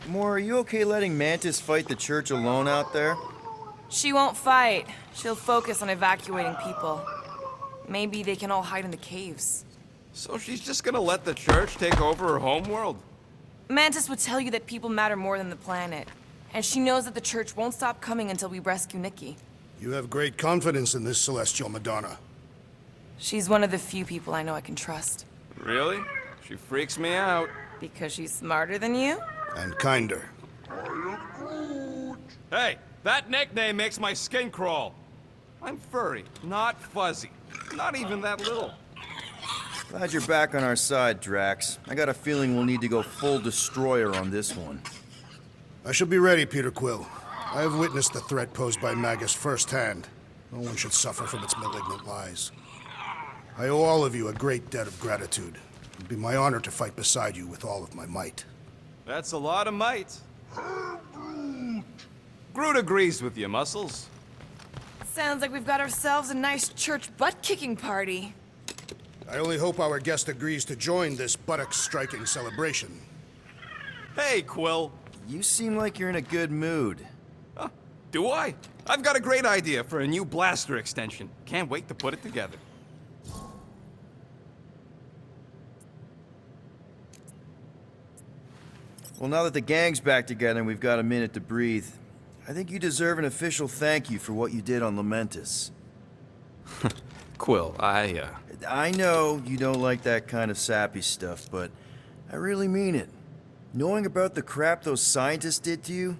Moore, are you okay letting Mantis fight the church alone out there? She won't fight. She'll focus on evacuating people. Maybe they can all hide in the caves. So she's just gonna let the church take over her homeworld? Mantis would tell you that people matter more than the planet. And she knows that the church won't stop coming until we rescue Nikki. You have great confidence in this celestial Madonna. She's one of the few people I know I can trust. Really? She freaks me out. Because she's smarter than you? And kinder. Hey, that nickname makes my skin crawl. I'm furry, not fuzzy. Not even that little. Glad you're back on our side, Drax. I got a feeling we'll need to go full destroyer on this one. I shall be ready, Peter Quill. I have witnessed the threat posed by Magus firsthand. No one should suffer from its malignant lies. I owe all of you a great debt of gratitude. It'd be my honor to fight beside you with all of my might. That's a lot of might. Groot agrees with you, Muscles. Sounds like we've got ourselves a nice church butt-kicking party. I only hope our guest agrees to join this buttocks-striking celebration. Hey, Quill. You seem like you're in a good mood. Huh, do I? I've got a great idea for a new blaster extension. Can't wait to put it together. Well, now that the gang's back together and we've got a minute to breathe, I think you deserve an official thank you for what you did on Lamentus. Quill, I know you don't like that kind of sappy stuff, but I really mean it. Knowing about the crap those scientists did to you,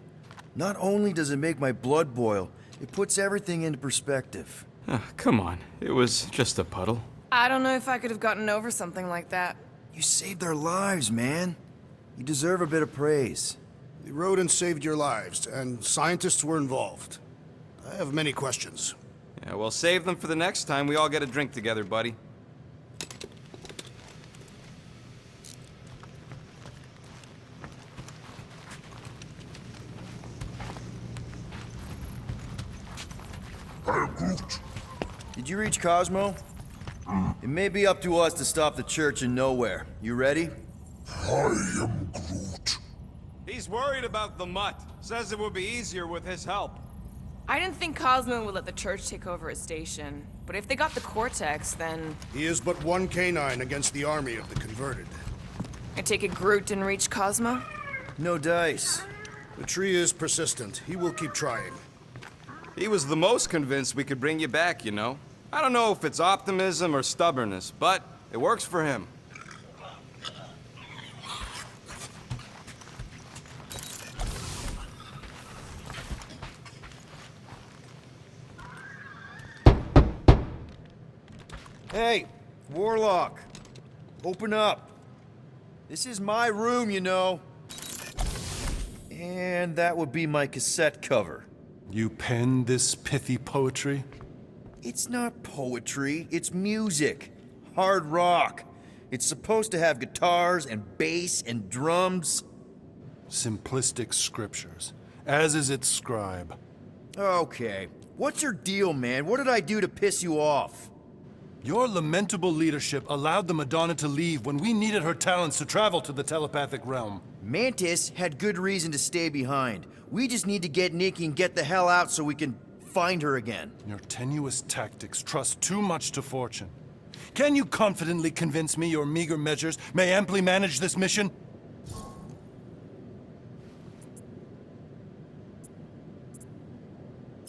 not only does it make my blood boil, it puts everything into perspective. come on. It was just a puddle. I don't know if I could have gotten over something like that. You saved their lives, man. You deserve a bit of praise. The rodents saved your lives, and scientists were involved. I have many questions. Yeah, we'll save them for the next time we all get a drink together, buddy. Did you reach Cosmo? It may be up to us to stop the church in nowhere. You ready? I am Groot. He's worried about the mutt. Says it would be easier with his help. I didn't think Cosmo would let the church take over his station. But if they got the Cortex, then... He is but one canine against the army of the converted. I take it Groot didn't reach Cosmo? No dice. The tree is persistent. He will keep trying. He was the most convinced we could bring you back, you know. I don't know if it's optimism or stubbornness, but it works for him. Hey, Warlock. Open up. This is my room, you know. And that would be my cassette cover. You penned this pithy poetry? It's not poetry, it's music. Hard rock. It's supposed to have guitars and bass and drums. Simplistic scriptures, as is its scribe. Okay. What's your deal, man? What did I do to piss you off? Your lamentable leadership allowed the Madonna to leave when we needed her talents to travel to the telepathic realm. Mantis had good reason to stay behind. We just need to get Nikki and get the hell out so we can find her again. Your tenuous tactics trust too much to fortune. Can you confidently convince me your meager measures may amply manage this mission?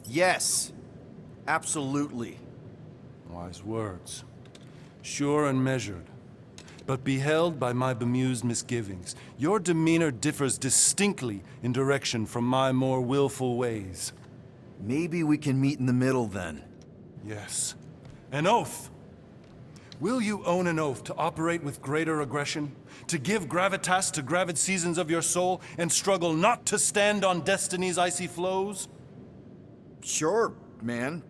Yes. Absolutely. Wise words. Sure and measured. But beheld by my bemused misgivings, your demeanor differs distinctly in direction from my more willful ways. Maybe we can meet in the middle then. Yes. An oath! Will you own an oath to operate with greater aggression? To give gravitas to gravid seasons of your soul and struggle not to stand on destiny's icy flows? Sure, man.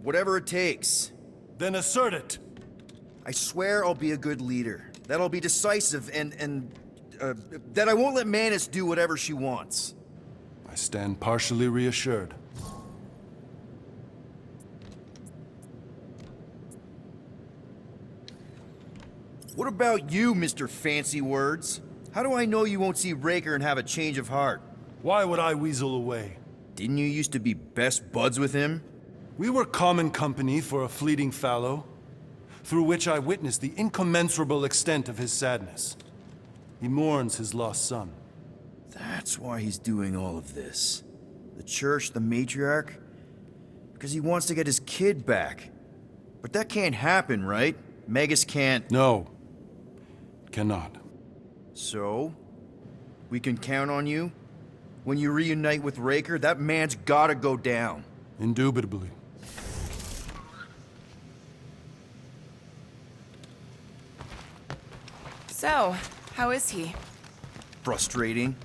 Whatever it takes. Then assert it! I swear I'll be a good leader. That I'll be decisive and that I won't let Mantis do whatever she wants. I stand partially reassured. What about you, Mr. Fancy Words? How do I know you won't see Raker and have a change of heart? Why would I weasel away? Didn't you used to be best buds with him? We were common company for a fleeting fallow, through which I witnessed the incommensurable extent of his sadness. He mourns his lost son. That's why he's doing all of this. The church, the matriarch? Because he wants to get his kid back. But that can't happen, right? Magus can't... No, cannot. So? We can count on you? When you reunite with Raker, that man's gotta go down. Indubitably. So, how is he? Frustrating.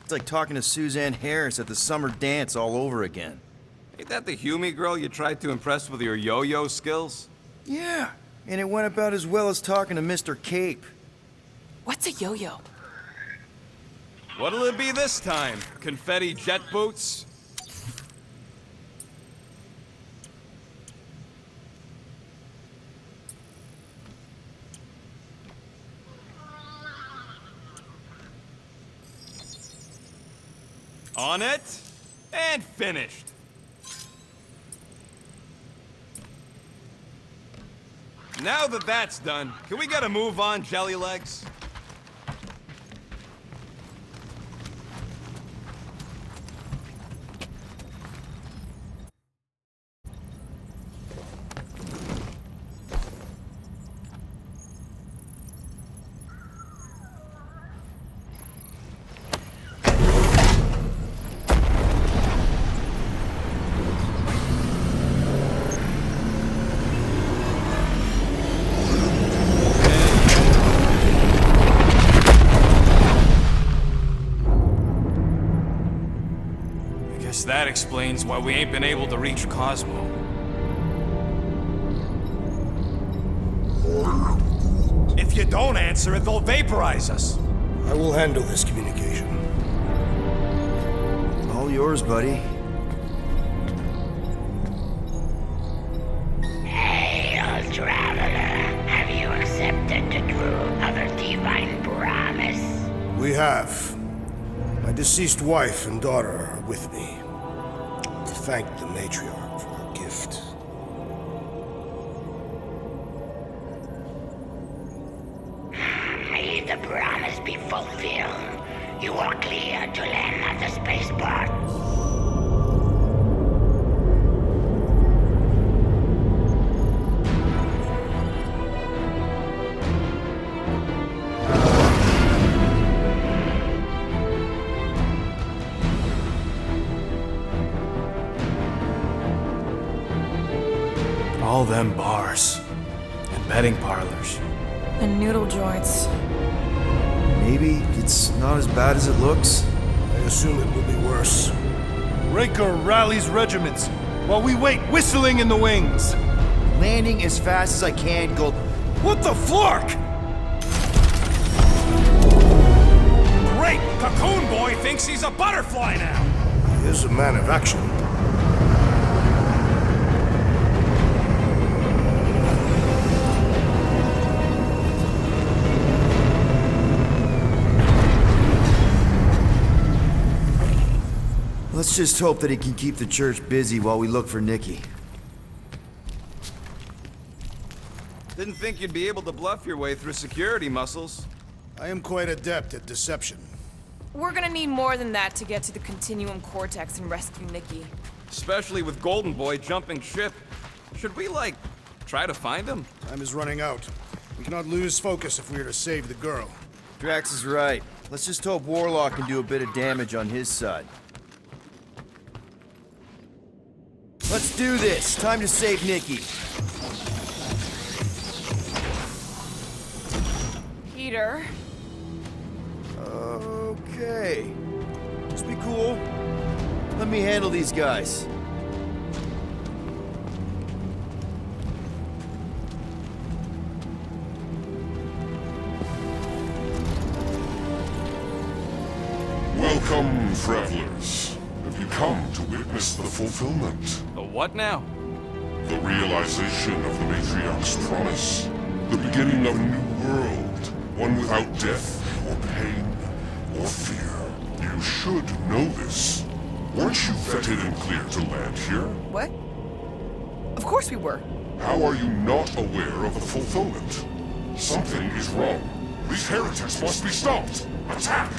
It's like talking to Suzanne Harris at the summer dance all over again. Ain't that the Hume girl you tried to impress with your yo-yo skills? Yeah, and it went about as well as talking to Mr. Cape. What's a yo-yo? What'll it be this time? Confetti jet boots? On it, and finished. Now that that's done, can we get a move on, Jelly Legs? That explains why we ain't been able to reach Cosmo. If you don't answer it, they'll vaporize us. I will handle this communication. All yours, buddy. Hail, traveler. Have you accepted the truth of a divine promise? We have. My deceased wife and daughter are with me. To thank the matriarch for her gift. May the promise be fulfilled. You are clear to land at the spaceport. All them bars and betting parlors. And noodle joints. Maybe it's not as bad as it looks. I assume it will be worse. Raker rallies regiments, while we wait whistling in the wings. Landing as fast as I can, Gold. What the flark? Great! Cocoon Boy thinks he's a butterfly now! He is a man of action. Let's just hope that he can keep the church busy while we look for Nikki. Didn't think you'd be able to bluff your way through security muscles. I am quite adept at deception. We're gonna need more than that to get to the Continuum Cortex and rescue Nikki. Especially with Golden Boy jumping ship. Should we, like, try to find him? Time is running out. We cannot lose focus if we are to save the girl. Drax is right. Let's just hope Warlock can do a bit of damage on his side. Let's do this. Time to save Nikki. Peter? Okay. Just be cool. Let me handle these guys. Welcome, travelers. Have you come to witness the fulfillment? The what now? The realization of the Matriarch's promise. The beginning of a new world. One without death or pain. or fear. You should know this. Weren't you vetted and cleared to land here? What? Of course we were. How are you not aware of the fulfillment? Something is wrong. These heretics must be stopped. Attack!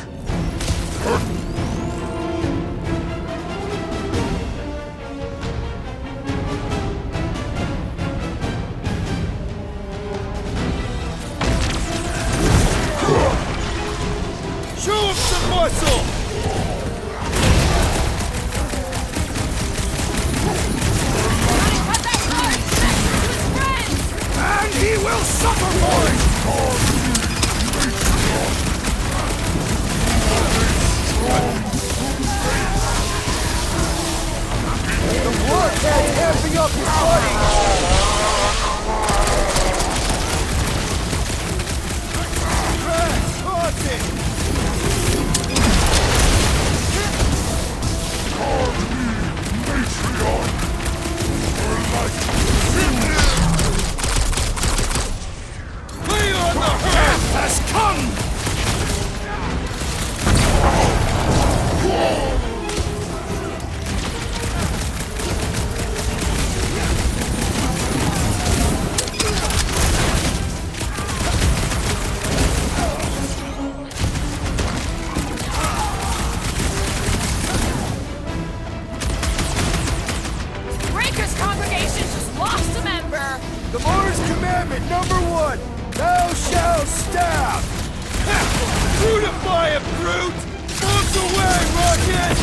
Show him some muscle! And he will suffer for it! The bloodhead's amping up his buddy! Has come! Breaker's congregation just lost a member. The Lord's commandment #1, thou shalt stab! Brutify him, brute! Move away, Rocket!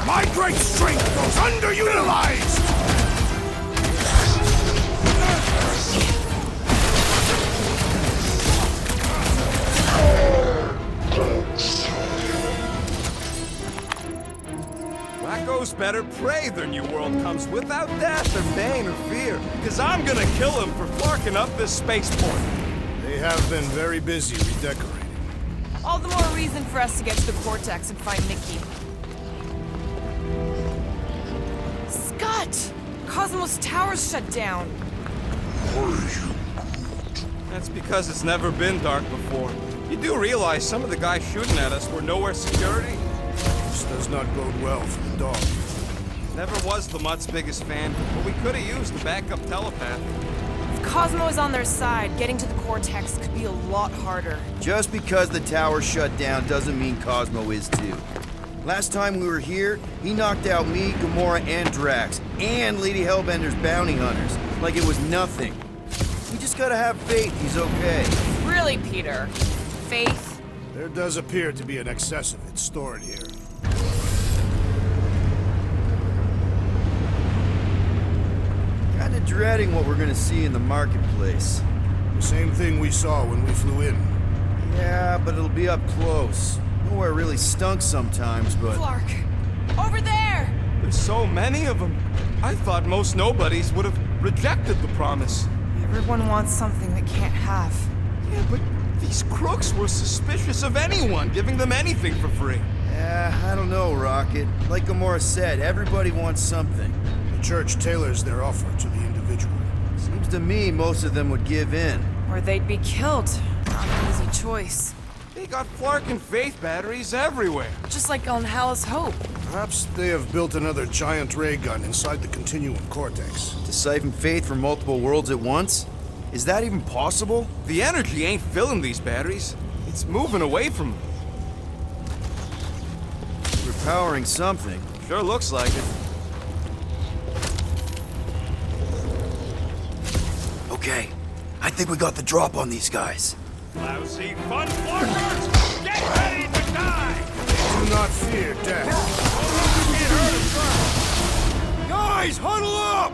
My great strength goes underutilized! Wacko's better pray their new world comes without death or pain or fear. Cause I'm gonna kill him for flarking up this spaceport. They have been very busy redecorating. All the more reason for us to get to the Cortex and find Mickey. Scott! Cosmos Tower's shut down. That's because it's never been dark before. You do realize some of the guys shooting at us were nowhere security? This does not bode well for the dog. Never was the Mutt's biggest fan, but we could have used a backup telepath. If Cosmo is on their side, getting to the Cortex could be a lot harder. Just because the tower shut down doesn't mean Cosmo is too. Last time we were here, he knocked out me, Gamora, and Drax, and Lady Hellbender's bounty hunters, like it was nothing. We just gotta have faith he's okay. Really, Peter? Faith? There does appear to be an excess of it stored here. Kinda dreading what we're gonna see in the marketplace. The same thing we saw when we flew in. Yeah, but it'll be up close. Nowhere really stunk sometimes, but... Clark! Over there! There's so many of them. I thought most nobodies would have rejected the promise. Everyone wants something they can't have. Yeah, but these crooks were suspicious of anyone giving them anything for free. I don't know, Rocket. Like Gamora said, everybody wants something. The church tailors their offer to the individual. Seems to me most of them would give in. Or they'd be killed. Not an easy choice. They got Flark and Faith batteries everywhere. Just like on Hallis Hope. Perhaps they have built another giant ray gun inside the Continuum Cortex. To siphon faith from multiple worlds at once? Is that even possible? The energy ain't filling these batteries. It's moving away from them. We're powering something. Sure looks like it. Okay, I think we got the drop on these guys. Lousy fun flarkers! Get ready to die! Do not fear death. Guys, huddle up!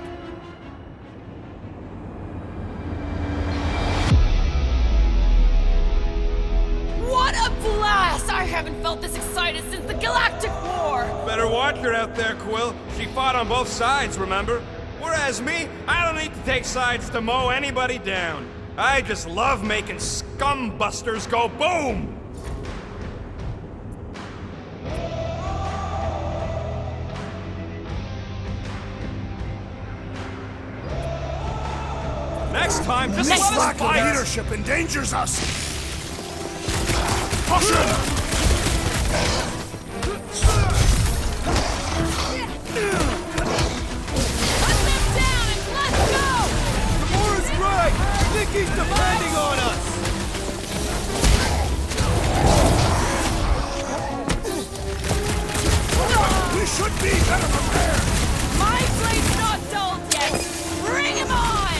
What a blast! I haven't felt this excited since the Galactic War! Better watch her out there, Quill. She fought on both sides, remember? Whereas me, I don't need to take sides to mow anybody down. I just love making scumbusters go boom! this time. Just This let us lack of fight. leadership endangers us! Caution! Put them down and let's go! Gamora's right! Nikki's depending on us! We should be better prepared! My blade's not dulled yet! Bring him on!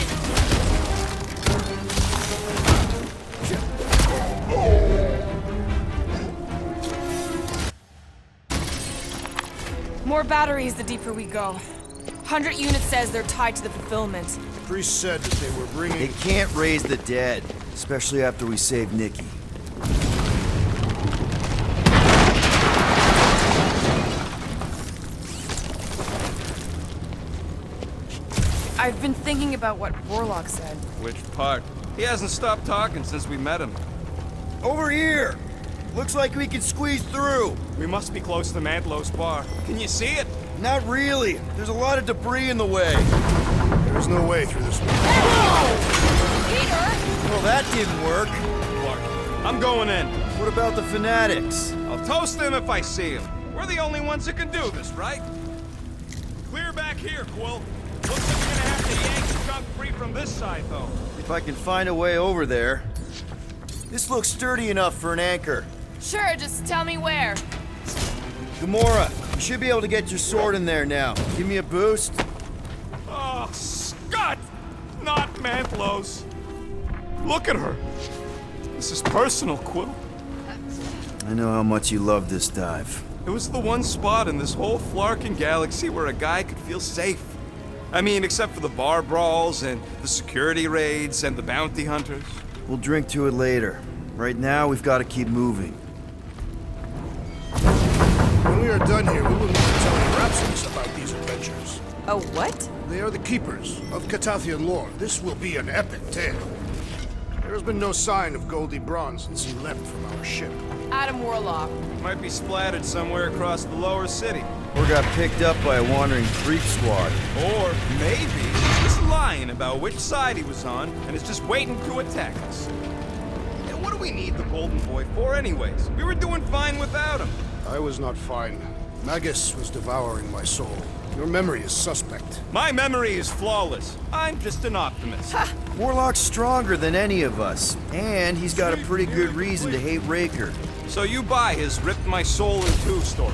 More batteries the deeper we go. 100 units says they're tied to the fulfillment. The priest said that they were bringing... They can't raise the dead, especially after we save Nikki. I've been thinking about what Warlock said. Which part? He hasn't stopped talking since we met him. Over here! Looks like we can squeeze through. We must be close to Mantlow's bar. Can you see it? Not really. There's a lot of debris in the way. There's no way through this one. Peter! Well, that didn't work. Clark, I'm going in. What about the fanatics? I'll toast them if I see them. We're the only ones who can do this, right? Clear back here, Quill. Looks like we're gonna have to yank the junk free from this side, though. If I can find a way over there. This looks sturdy enough for an anchor. Sure, just tell me where. Gamora, you should be able to get your sword in there now. Give me a boost. Oh, Scott! Not Mantlow's. Look at her. This is personal, Quill. I know how much you love this dive. It was the one spot in this whole Flarkin galaxy where a guy could feel safe. I mean, except for the bar brawls and the security raids and the bounty hunters. We'll drink to it later. Right now, we've got to keep moving. When we are done here, we will need to tell the Rhapsodies about these adventures. A what? They are the keepers of Catathian lore. This will be an epic tale. There has been no sign of Goldie Braun since he left from our ship. Adam Warlock. Might be splattered somewhere across the lower city. Or got picked up by a wandering freak squad. Or maybe he's just lying about which side he was on and is just waiting to attack us. And what do we need the Golden Boy for anyways? We were doing fine without him. I was not fine. Magus was devouring my soul. Your memory is suspect. My memory is flawless. I'm just an optimist. Warlock's stronger than any of us. And he's got a pretty good reason to hate Raker. So you buy his ripped my soul in two story.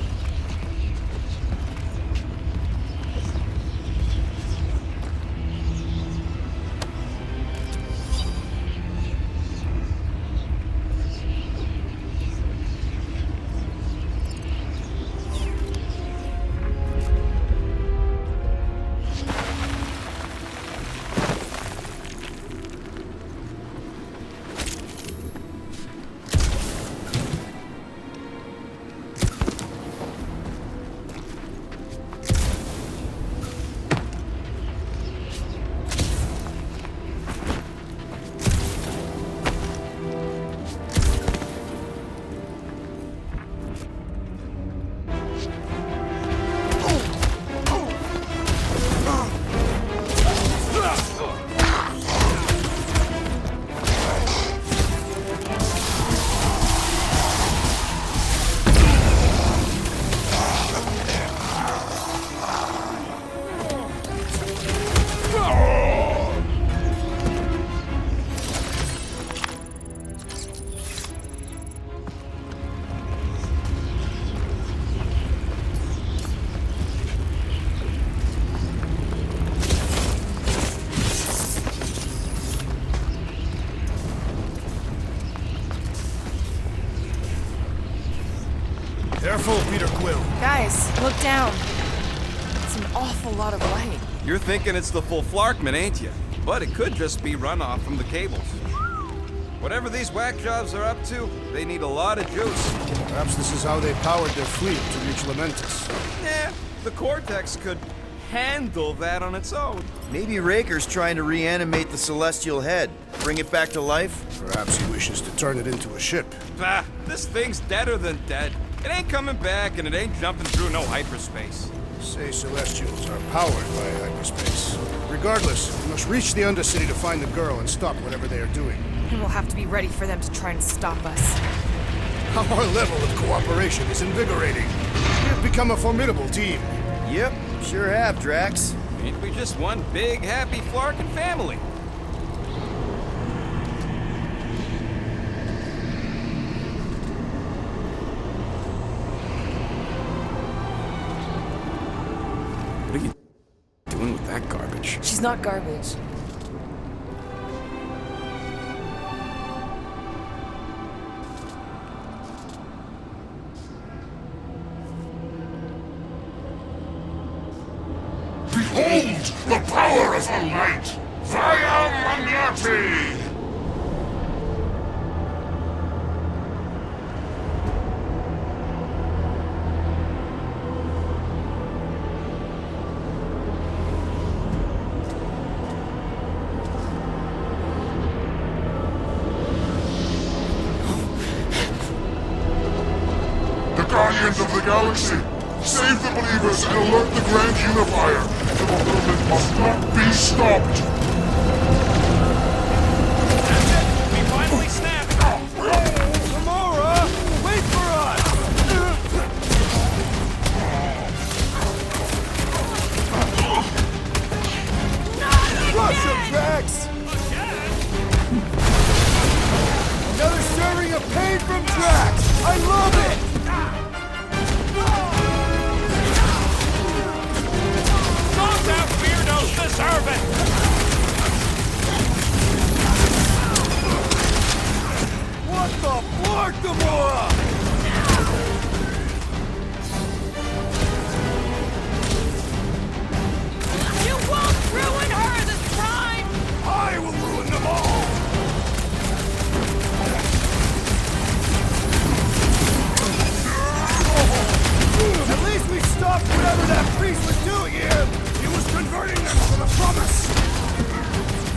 Careful, Peter Quill. Guys, look down. It's an awful lot of light. You're thinking it's the full Flarkman, ain't you? But it could just be runoff from the cables. Whatever these whack jobs are up to, they need a lot of juice. Perhaps this is how they powered their fleet to reach Lamentus. Yeah, the Cortex could handle that on its own. Maybe Raker's trying to reanimate the Celestial Head. Bring it back to life? Perhaps he wishes to turn it into a ship. Bah, this thing's deader than dead. It ain't coming back, and it ain't jumping through no hyperspace. Say Celestials are powered by hyperspace. Regardless, we must reach the Undercity to find the girl and stop whatever they are doing. And we'll have to be ready for them to try and stop us. Our level of cooperation is invigorating. We have become a formidable team. Yep, sure have, Drax. Ain't we just one big, happy Flarkin family? What are you doing with that garbage? She's not garbage. Behold the power of her light! Via Magnati! The Guardians of the Galaxy! Save the believers and alert the Grand Unifier! The fulfillment must not be stopped! That's it! We finally snapped! Gamora! Wait for us! Crush him, Drax! Another serving of pain from Drax! I love it! Those out weirdos deserve it! What the flark, Gamora? You won't ruin her this time! I will ruin them all! At least we stopped whatever that priest was doing here! He was converting them to the promise!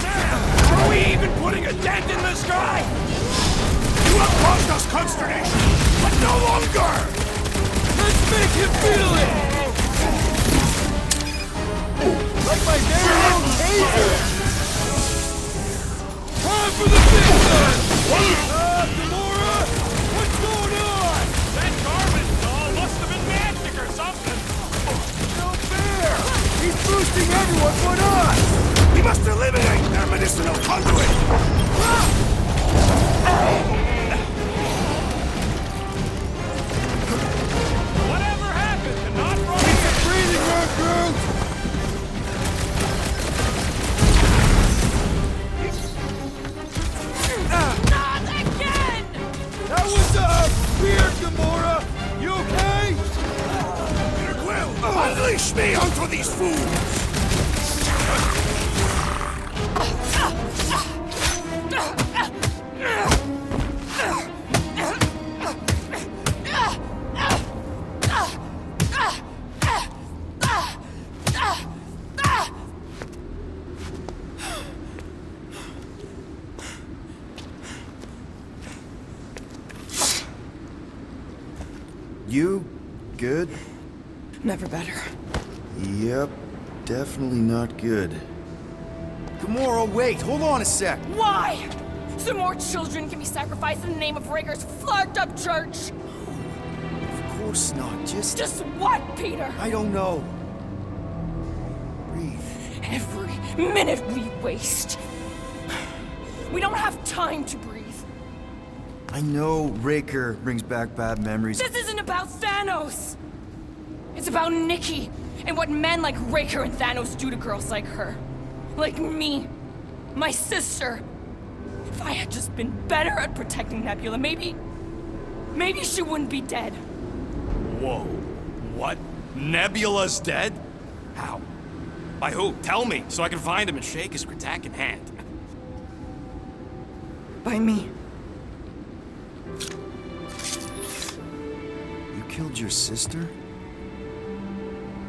Are we even putting a dent in this guy? You have caused us consternation, but no longer! Let's make him feel it! Like my very own taser! Time for the business! Gamora! What's going on? That garbage doll must have been magic or something! No fair! He's boosting everyone but us! We must eliminate their medicinal conduit! Whatever happened to not running? Keep it breathing, Earth Groot! Not again! That was, weird, Gamora! You okay? Peter Quill, unleash me onto these fools! You good? Never better. Yep, definitely not good. Gamora, wait! Hold on a sec! Why? So more children can be sacrificed in the name of Raker's flarked up church? Of course not, Just what, Peter? I don't know. Breathe. Every minute we waste. We don't have time to breathe. I know Raker brings back bad memories. This isn't about Thanos! It's about Nikki, and what men like Raker and Thanos do to girls like her. Like me. My sister. If I had just been better at protecting Nebula, maybe she wouldn't be dead. Whoa. What? Nebula's dead? How? By who? Tell me, so I can find him and shake his Kratak in hand. By me. You killed your sister?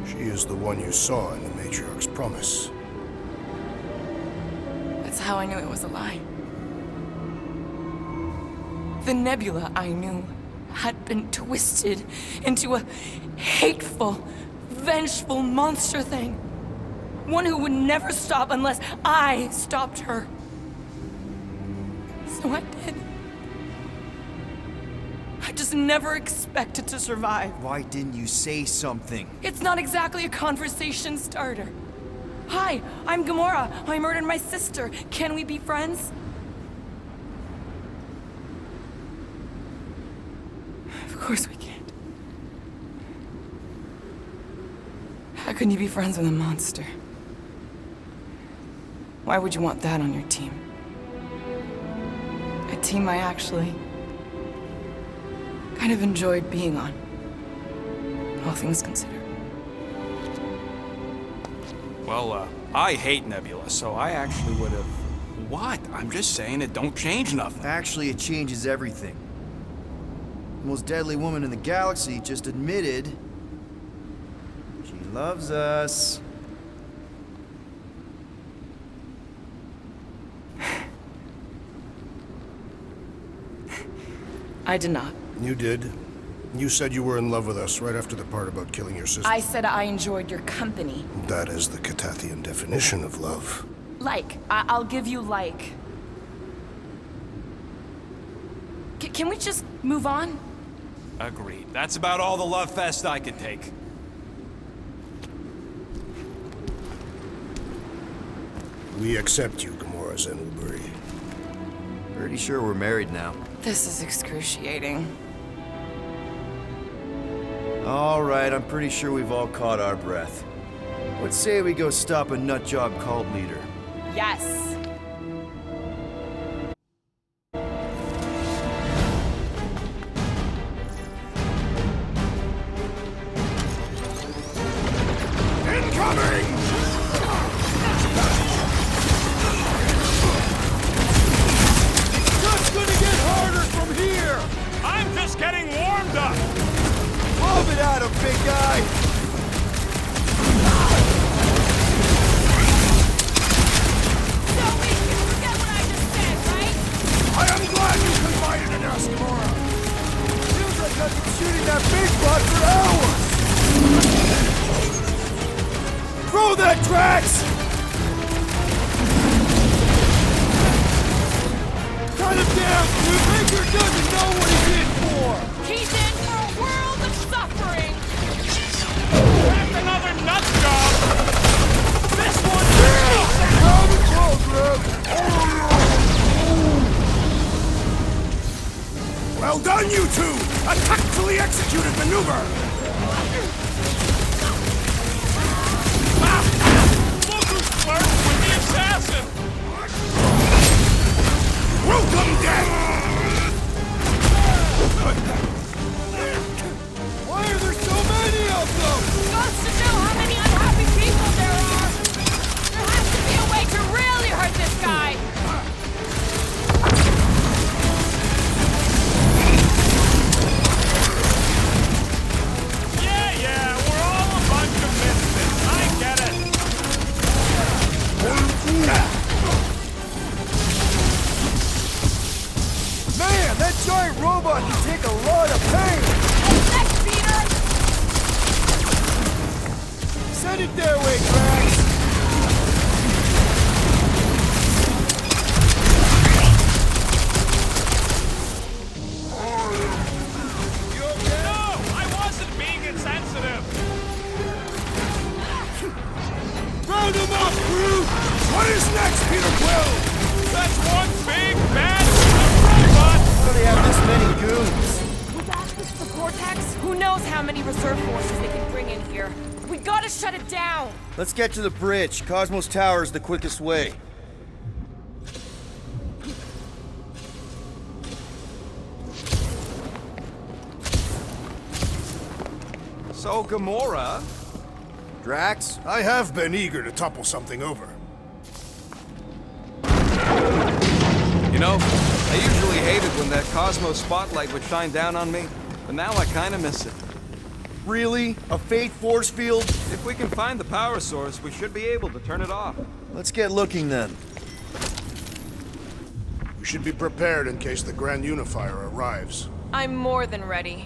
She is the one you saw in the Matriarch's promise. That's how I knew it was a lie. The Nebula I knew had been twisted into a hateful, vengeful monster thing. One who would never stop unless I stopped her. So I did. I just never expected to survive. Why didn't you say something? It's not exactly a conversation starter. Hi, I'm Gamora. I murdered my sister. Can we be friends? Of course we can't. How can you be friends with a monster? Why would you want that on your team? A team I actually kind of enjoyed being on, all things considered. Well, I hate Nebula, so I actually would have... What? I'm just saying it don't change nothing. Actually, it changes everything. The most deadly woman in the galaxy just admitted she loves us. I did not. You did. You said you were in love with us right after the part about killing your sister. I said I enjoyed your company. That is the Catathian definition of love. Like. I'll give you like. Can we just move on? Agreed. That's about all the love fest I could take. We accept you, Gamora Zenuburi. Pretty sure we're married now. This is excruciating. All right, I'm pretty sure we've all caught our breath. Let's say we go stop a nutjob cult leader. Yes. Incoming! Just gonna get harder from here! I'm just getting warmed up! Move it at him, big guy! So we can forget what I just said, right? I am glad you confided in us, Gamora! Feels like I've been shooting that big butt for hours! Throw that, Drax! Cut him down, dude! Baker doesn't know what he's in for! He's in for a world of suffering. That's another nut job! This one's common program! Well done, you two! A tactfully executed maneuver! Look who's flirting with the assassin! Welcome, death! Why are there so many of them? Goes to show how many unhappy people there are. There has to be a way to really hurt this guy. Yeah, we're all a bunch of misfits. I get it. Man, that giant robot can take a lot of pain! Next, Peter. Send it their way, Drax! No, I wasn't being insensitive. Round him up, Groot! What is next, Peter Quill? That's one big bad robot. How do they have this many goons? With access to the Cortex, who knows how many reserve forces they can bring in here. We gotta shut it down. Let's get to the bridge. Cosmos Tower is the quickest way. So, Gamora... Drax? I have been eager to topple something over. You know, I usually hated when that Cosmos spotlight would shine down on me, but now I kinda miss it. Really? A fate force field? If we can find the power source, we should be able to turn it off. Let's get looking then. We should be prepared in case the Grand Unifier arrives. I'm more than ready.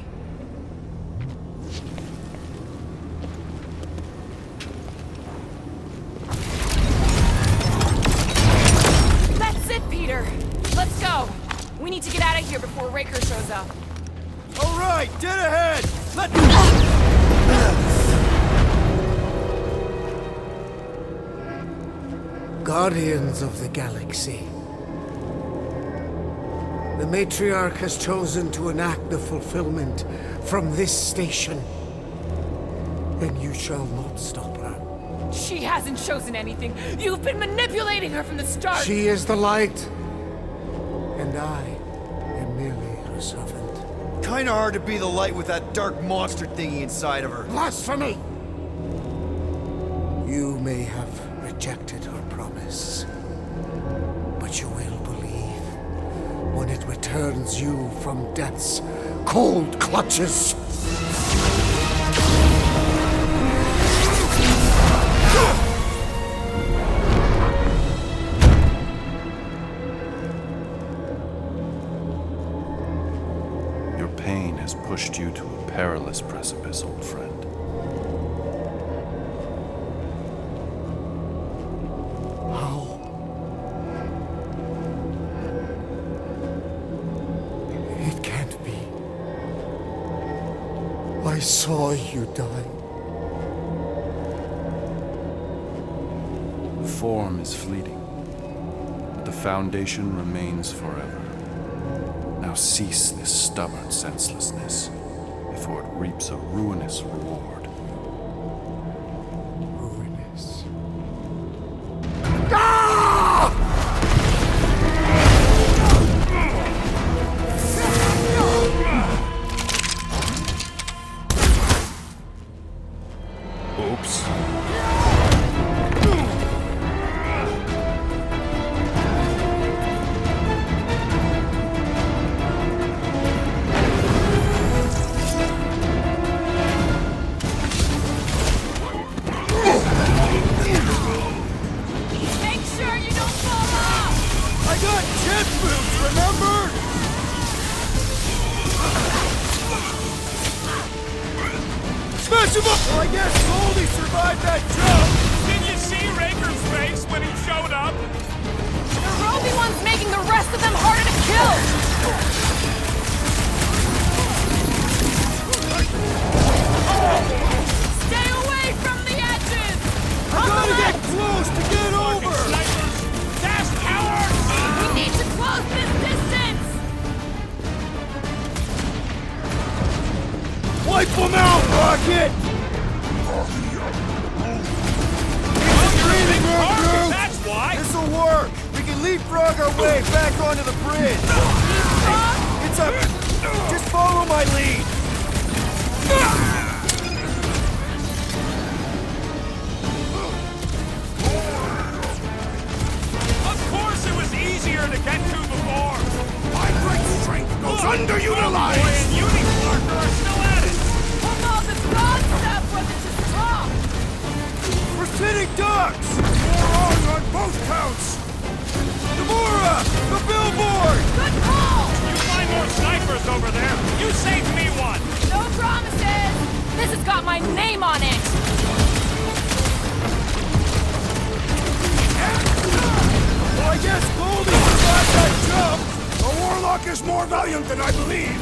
Eyes up. All right, dead ahead! Let Guardians of the Galaxy. The Matriarch has chosen to enact the fulfillment from this station. And you shall not stop her. She hasn't chosen anything. You've been manipulating her from the start. She is the light. And I am merely her servant. Kinda hard to be the light with that dark monster thingy inside of her. Blasphemy! You may have rejected her promise, but you will believe when it returns you from death's cold clutches. Your pain has pushed you to a perilous precipice, old friend. How? It can't be. I saw you die. Form is fleeting, but the foundation remains forever. Now cease this stubborn senselessness, before it reaps a ruinous reward. Ruinous. Oops. Make sure you don't fall off! I got jet boots, remember? Smash him up! Well, I guess Goldie survived that jump! Did you see Raker's face when he showed up? The Roby one's making the rest of them harder to kill! Stay away from the edges! I gotta get close to get over! Snipers! Dash cowards! We need to close this distance! Wipe them out, Rocket! Breathing room, Groot! That's why! This'll work! We can leapfrog our way back onto the bridge! It's a... Just follow my lead! Of course it was easier to get to before! My great strength goes Boy underutilized! and Unicorn are still at it! Hold on, the god staff wasn't just talk! We're sitting ducks! More on both counts! Gamora! The billboard! Good call! You find more snipers over there! You saved me one! No promises! This has got my name on it! Well, I guess Goldie survived that jump! The Warlock is more valiant than I believed!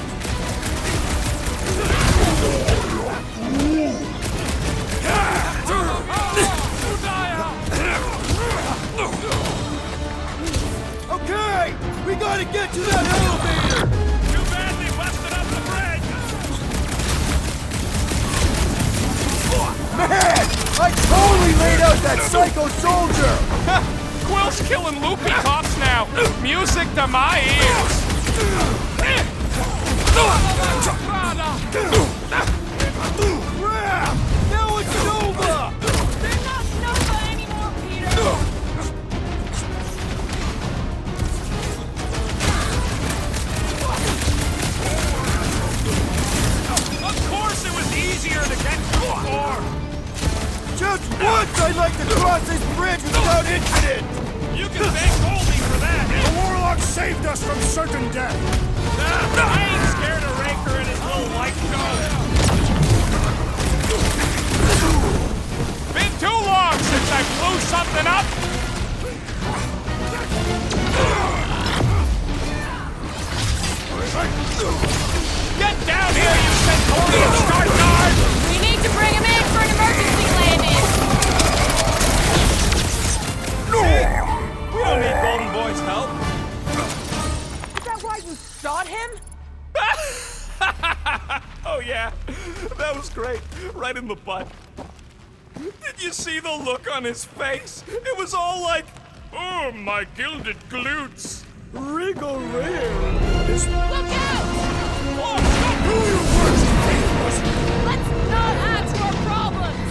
Okay! We gotta get to that elevator! Too bad they busted up the bridge! Man! I totally laid out that psycho soldier! Quill's killing loopy cops now! Music to my ears! Crap! Now it's Nova! They're not Nova anymore, Peter! Of course it was easier to get to before! Just once I'd like to cross this bridge without incident! You can thank Goldie for that! The Warlock saved us from certain death! I ain't scared of Raker and his little white show! Been too long since I blew something up! right in the butt. Did you see the look on his face? It was all like, oh, my gilded glutes. Wriggle rare. Look out! Oh, stop! Do your worst, faithless! Let's not add to our problems!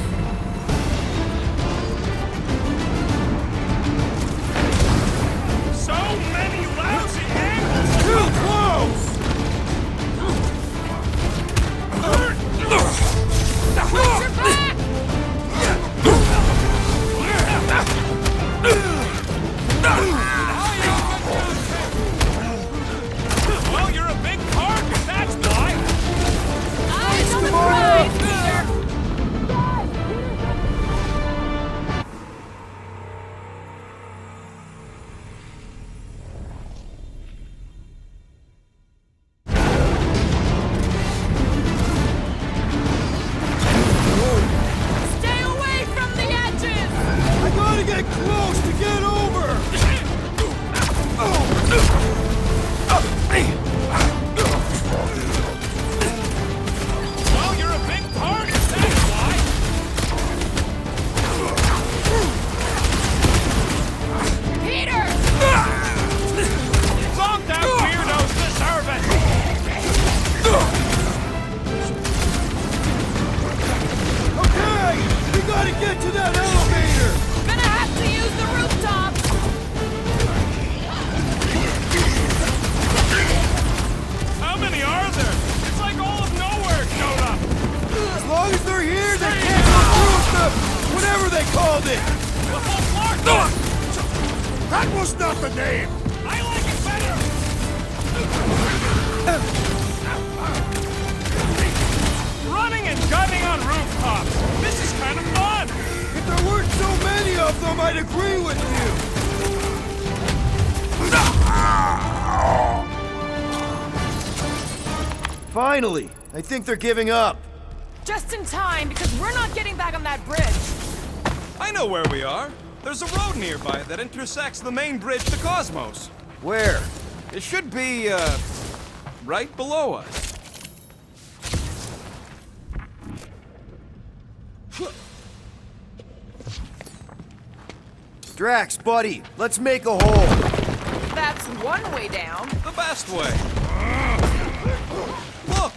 So many lousy angles! Too close! Watch your back! Well, you're a big target, that's why! Eyes on the prize, Peter! Stay away from the edges! I gotta get close to get over! Well, you're a big target, that's why! Peter! Calm down, weirdos deserve it! Okay! We gotta get to that elevator! Gonna have to use the rooftop! How many are there? It's like all of nowhere showed up! As long as they're here, they can't approve them! Whatever they called it! The whole floor! That was not the name! I like it better! Running and gunning on rooftops! This is kind of fun! If there weren't so many of them, I'd agree with you! Finally! I think they're giving up. Just in time, because we're not getting back on that bridge. I know where we are. There's a road nearby that intersects the main bridge to Cosmos. Where? It should be, right below us. Drax, buddy, let's make a hole. That's one way down. The best way. Look!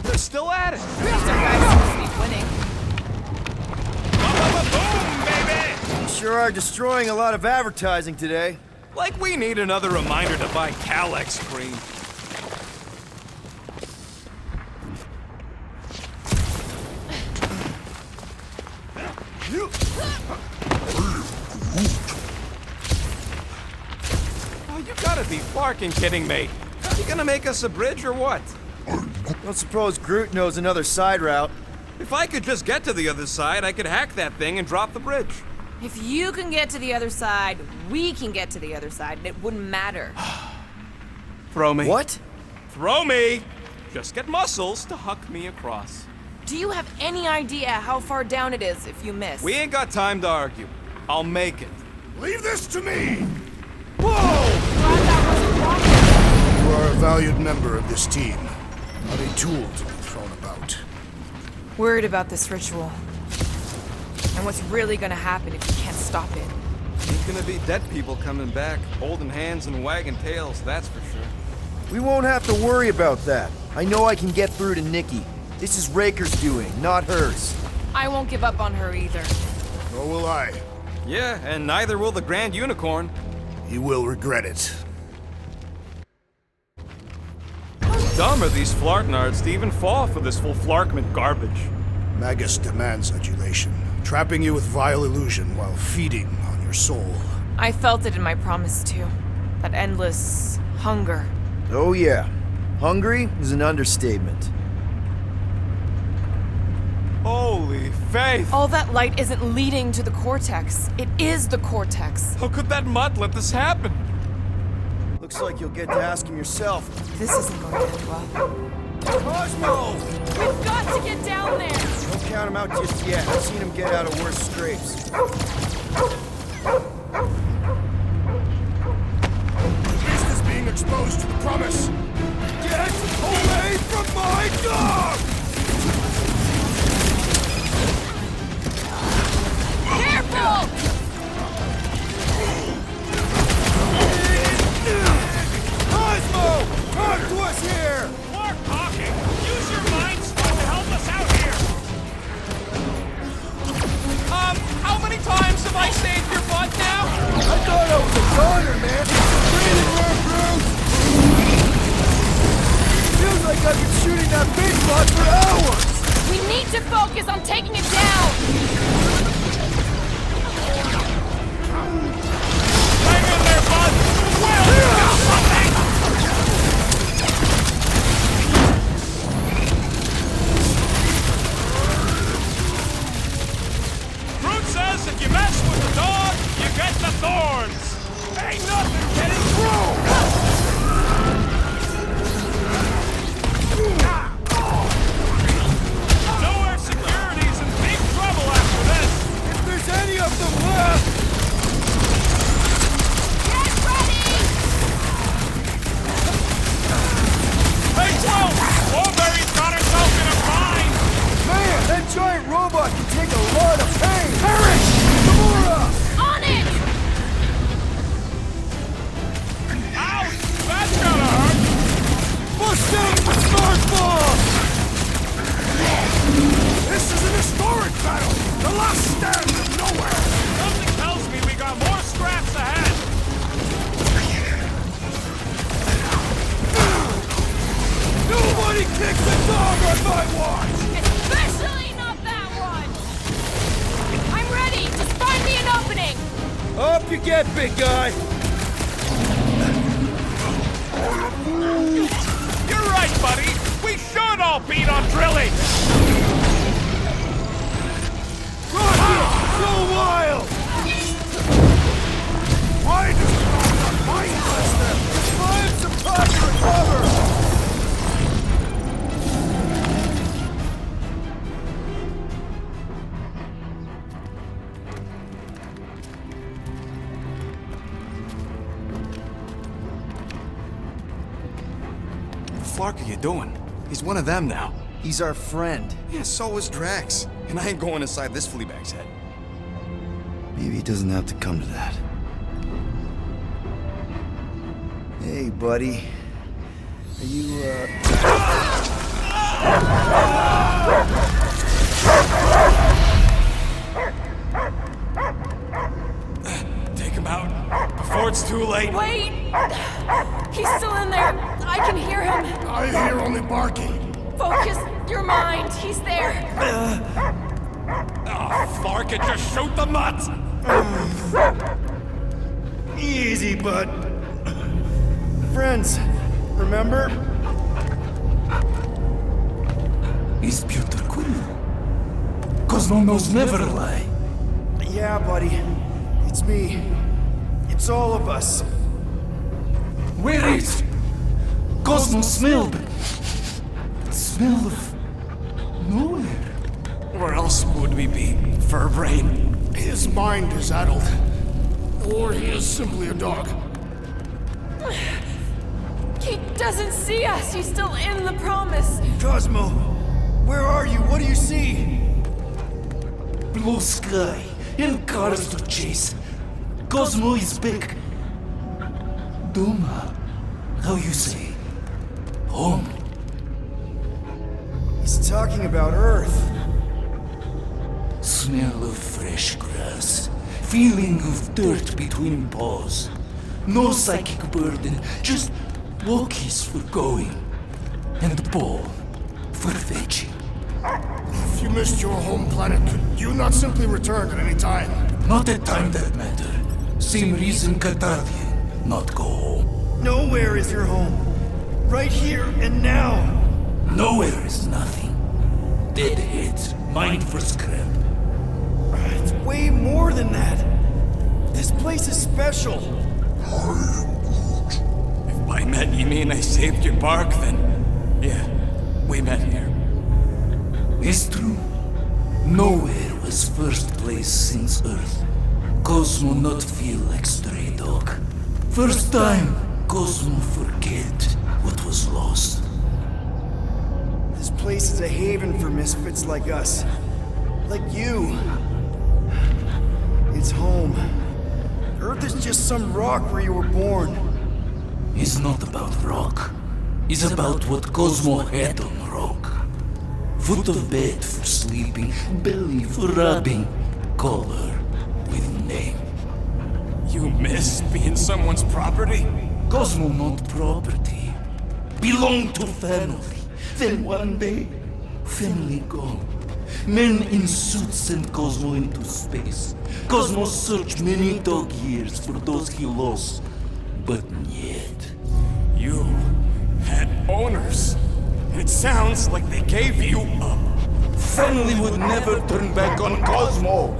They're still at it! These are guys supposed to be winning. Boom, baby! You sure are destroying a lot of advertising today. Like we need another reminder to buy Calex cream. Oh, you gotta be fucking kidding me. You gonna make us a bridge or what? Don't suppose Groot knows another side route. If I could just get to the other side, I could hack that thing and drop the bridge. If you can get to the other side, we can get to the other side, and it wouldn't matter. Throw me. What? Throw me! Just get muscles to huck me across. Do you have any idea how far down it is if you miss? We ain't got time to argue. I'll make it. Leave this to me! Glad that wasn't wrong. You are a valued member of this team, not a tool to be thrown about. Worried about this ritual. And what's really gonna happen if you can't stop it. Ain't gonna be dead people coming back, holding hands and wagging tails, that's for sure. We won't have to worry about that. I know I can get through to Nikki. This is Raker's doing, not hers. I won't give up on her either. Nor will I. Yeah, and neither will the Grand Unicorn. He will regret it. How dumb are these flartnards to even fall for this full flarkment garbage? Magus demands adulation, trapping you with vile illusion while feeding on your soul. I felt it in my promise too. That endless hunger. Oh yeah. Hungry is an understatement. Holy faith! All that light isn't leading to the cortex. It is the cortex. How could that mutt let this happen? Looks like you'll get to ask him yourself. This isn't going to end well. Cosmo! We've got to get down there! Don't count him out just yet. I've seen him get out of worse scrapes. Beast is being exposed to the promise! Get away from my dog! that big bot for hours! We need to focus on taking it down! Hang in there, bud! Will! Something! Fruit says if you mess with the dog, you get the thorns! Ain't nothing getting through! Nowhere Security's in big trouble after this! If there's any of them left! Get ready! Hey, Will! Warberry's got herself in a bind! Man, that giant robot can take a lot of pain! Perish! Gamora! On it! Ouch! That's gotta hurt! Bust out the smart bomb! This is an historic battle! The last stand of nowhere! Something tells me we got more scraps ahead! Nobody kicks a dog on my watch! Especially not that one! I'm ready! Just find me an opening! Up you get, big guy! You're right, buddy! We should all beat on drilling! So wild! Why does it not mindless them? Find some time to recover! What the fuck are you doing? He's one of them now. He's our friend. Yeah, so is Drax. And I ain't going inside this fleabag's head. Maybe it doesn't have to come to that. Hey, buddy. Are you, Take him out before it's too late. Wait! He's still in there! I can hear him! I hear only barking. Focus your mind! He's there! Oh, fuck it, just shoot the nuts! Easy, bud. Friends, remember? He's Peter Quill. Cosmo knows never lie. Yeah, buddy. It's me. It's all of us. Where is Cosmo smelled? Smell of nowhere. Where else would we be, Furbrain? His mind is addled. Or he is simply a dog. He doesn't see us! He's still in the promise! Cosmo, where are you? What do you see? Blue sky and cars to chase. Cosmo is back. Duma, how you say? Home. He's talking about Earth. Smell of fresh grass. Feeling of dirt between paws. No psychic burden, just walkies for going. And the ball for fetching. If you missed your home planet, could you not simply return at any time? Not a time that matter. Same reason Katardian not go home. Nowhere is your home. Right here and now. Nowhere is nothing. Dead heads, mind for scrap. It's way more than that. This place is special. If by met you mean I saved your bark, then yeah, we met here. It's true. Nowhere was first place since Earth. Cosmo not feel like stray dog. First time, Cosmo forget what was lost. This place is a haven for misfits like us. Like you. It's home. Earth is just some rock where you were born. It's not about rock. It's about what Cosmo had on rock. Foot of bed for sleeping, belly for rubbing, color with name. You miss being someone's property? Cosmo not property. Belong to family. Then one day, family gone. Men in suits sent Cosmo into space. Cosmo searched many dog years for those he lost, but yet. You had owners. It sounds like they gave you up. Family would never turn back on Cosmo.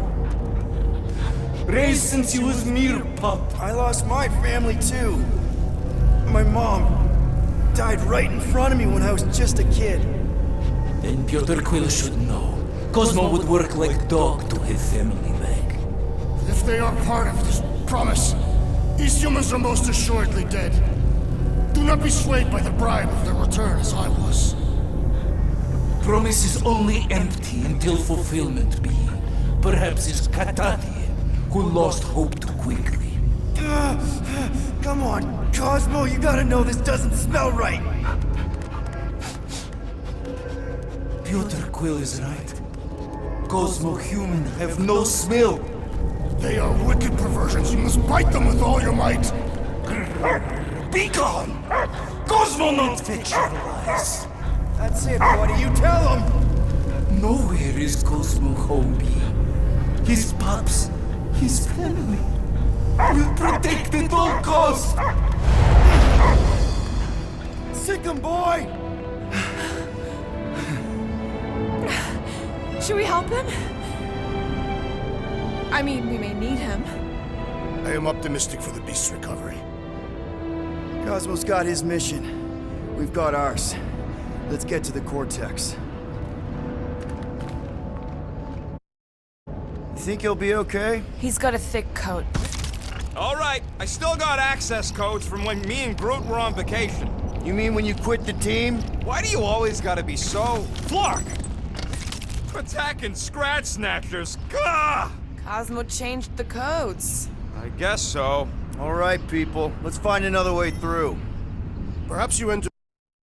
Raised since he was mere pup. I lost my family too. My mom died right in front of me when I was just a kid. And Piotr Quill should know. Cosmo would work like dog to have family back. If they are part of this promise, these humans are most assuredly dead. Do not be swayed by the bribe of their return as I was. Promise is only empty until fulfillment be. Perhaps it's Katati who lost hope too quickly. Come on, Cosmo, you gotta know this doesn't smell right. Piotr Quill is right. Cosmo human have no smell. They are wicked perversions. You must bite them with all your might. Be gone! Cosmo not fictionalized. That's it, buddy, you tell him! Nowhere is Cosmo home be. His pups, his family, will protect at all costs. Sick him, boy! Should we help him? I mean, we may need him. I am optimistic for the beast's recovery. Cosmo's got his mission. We've got ours. Let's get to the Cortex. You think he'll be okay? He's got a thick coat. All right, I still got access codes from when me and Groot were on vacation. You mean when you quit the team? Why do you always gotta be so... Flark! Attacking Scratch Snatchers, gah! Cosmo changed the codes. I guess so. All right, people. Let's find another way through. Perhaps you entered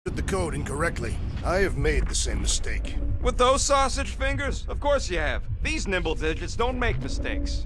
the code incorrectly. I have made the same mistake. With those sausage fingers? Of course you have. These nimble digits don't make mistakes.